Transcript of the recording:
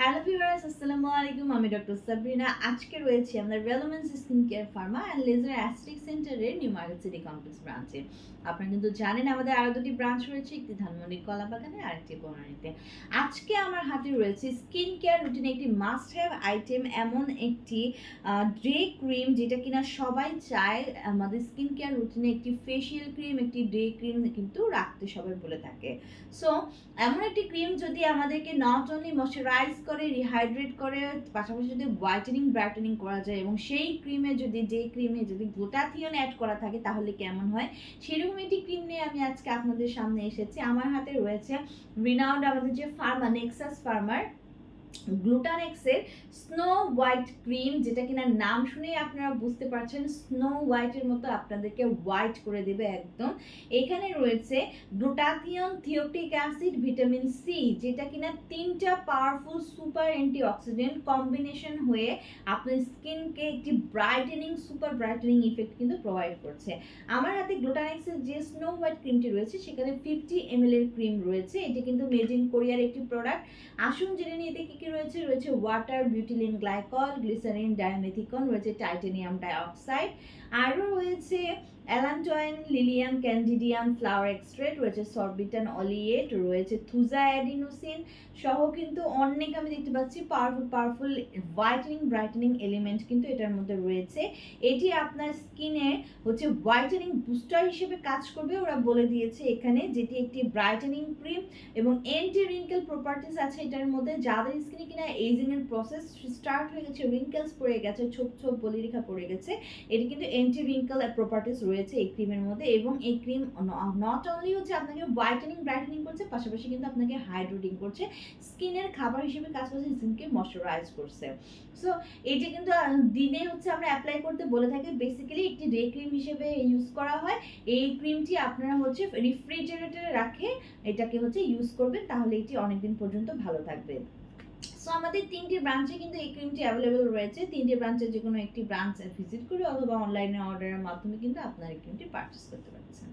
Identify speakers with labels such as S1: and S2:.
S1: Hello viewers, আসসালামু আলাইকুম। আমি ডক্টর সাবরিনা। আজকে রয়েছি আমাদের রেলোমেন্স skin care pharma and laser aesthetic সেন্টারের নিউ মার্কেট সিটি কমপ্লেক্স ব্রাঞ্চে। আপনারা কিন্তু জানেন আমাদের আরও দুটি ব্রাঞ্চ রয়েছে, একটি ধানমন্ডি কলাবাগানে আর একটি বনানীতে। আজকে আমার হাতে রয়েছে স্কিন কেয়ার রুটিনে একটি মাস্ট হ্যাভ আইটেম, এমন একটি ডে ক্রিম যেটা কিনা সবাই চায় আমাদের স্কিন কেয়ার রুটিনে। একটি ফেশিয়াল ক্রিম, একটি ডে ক্রিম কিন্তু রাখতে সবাই বলে থাকে। সো এমন একটি ক্রিম যদি আমাদেরকে নট অনলি ময়শ্চারাইজ করে, রিহাইড্রেট করে, পাশাপাশি যদি হোয়াইটেনিং ব্রাইটেনিং করা যায় এবং সেই ক্রিমে যদি গ্লুটাথিয়ন অ্যাড করা থাকে তাহলে কেমন হয়, সেরকম একটি ক্রিম নিয়ে আমি আজকে আপনাদের সামনে এসেছি। আমার হাতে রয়েছে রিনাউন্ড আমাদের যে ফার্মা, নেক্সাস ফার্মার গ্লুটানেক্সের স্নো হোয়াইট ক্রিম, যেটা কিনা নাম শুনেই আপনারা বুঝতে পারছেন স্নো হোয়াইটের মতো আপনাদেরকে হোয়াইট করে দেবে একদম। এখানে রয়েছে গ্লুটাথিয়ন, থিওটিক অ্যাসিড, ভিটামিন সি, যেটা কিনা তিনটা পাওয়ারফুল সুপার অ্যান্টিঅক্সিডেন্ট কম্বিনেশন হয়ে আপনার স্কিনকে একটি ব্রাইটেনিং, সুপার ব্রাইটেনিং ইফেক্ট কিন্তু প্রোভাইড করছে। আমার হাতে গ্লুটানেক্সের যে স্নো হোয়াইট ক্রিমটি রয়েছে সেখানে 50 ml এর ক্রিম রয়েছে। এটি কিন্তু মেড ইন কোরিয়ার একটি প্রোডাক্ট। আসুন জেনে নিয়ে এতে কি রয়েছে। ওয়াটার, বিউটিলিন গ্লাইকল, গ্লিসারিন, ডায়ামেথিকন, রয়েছে টাইটানিয়াম ডাইঅক্সাইড, আরও রয়েছে অ্যালান্টয়েন, লিলিয়াম, ক্যান্ডিডিয়াম, ফ্লাওয়ার এক্সট্রেট, রয়েছে সরবিটান অলিয়েট, রয়েছে থুজা অ্যাডিনোসিন সহ কিন্তু অনেক আমি দেখতে পাচ্ছি পাওয়ারফুল হোয়াইটেনিং ব্রাইটেনিং এলিমেন্ট কিন্তু এটার মধ্যে রয়েছে। এটি আপনার স্কিনে হোয়াইটেনিং বুস্টার হিসেবে কাজ করবে, ওরা বলে দিয়েছে এখানে, যেটি একটি ব্রাইটেনিং ক্রিম এবং অ্যান্টি রিঙ্কেল প্রপার্টিস আছে এটার মধ্যে। যাদের স্কিনে কিনা এজিং এর প্রসেস স্টার্ট হয়ে গেছে, রিঙ্কেলস পড়ে গেছে, ছোপ ছোপ বলিরেখা পড়ে গেছে, এটি কিন্তু অ্যান্টি রিঙ্কেল প্রপার্টিস রয়েছে এই ক্রিমের মধ্যে। এবং এই ক্রিম নট অনলি আপনাকে হোয়াইটেনিং ব্রাইটেনিং করছে, পাশাপাশি কিন্তু আপনাকে হাইড্রেটিং করছে, স্কিনের খাবার হিসেবে কাজ করছে, স্কিনকে ময়শ্চারাইজ করছে। সো এটি কিন্তু দিনে আমরা অ্যাপ্লাই করতে বলে থাকি। বেসিক্যালি একটি ডে ক্রিম হিসেবে ইউজ করা হয়। এই ক্রিমটি আপনারা রেফ্রিজারেটরে রাখে এটাকে ইউজ করবেন, তাহলে এটি অনেকদিন পর্যন্ত ভালো থাকবে। সো আমাদের 3টি ব্রাঞ্চে কিন্তু এই ক্রিমটি অ্যাভেলেবল রয়েছে। 3টি ব্রাঞ্চের যে কোনো একটি ব্রাঞ্চ ভিজিট করে অথবা অনলাইনে অর্ডারের মাধ্যমে কিন্তু আপনার এই ক্রিমটি পারচেস করতে পারছেন।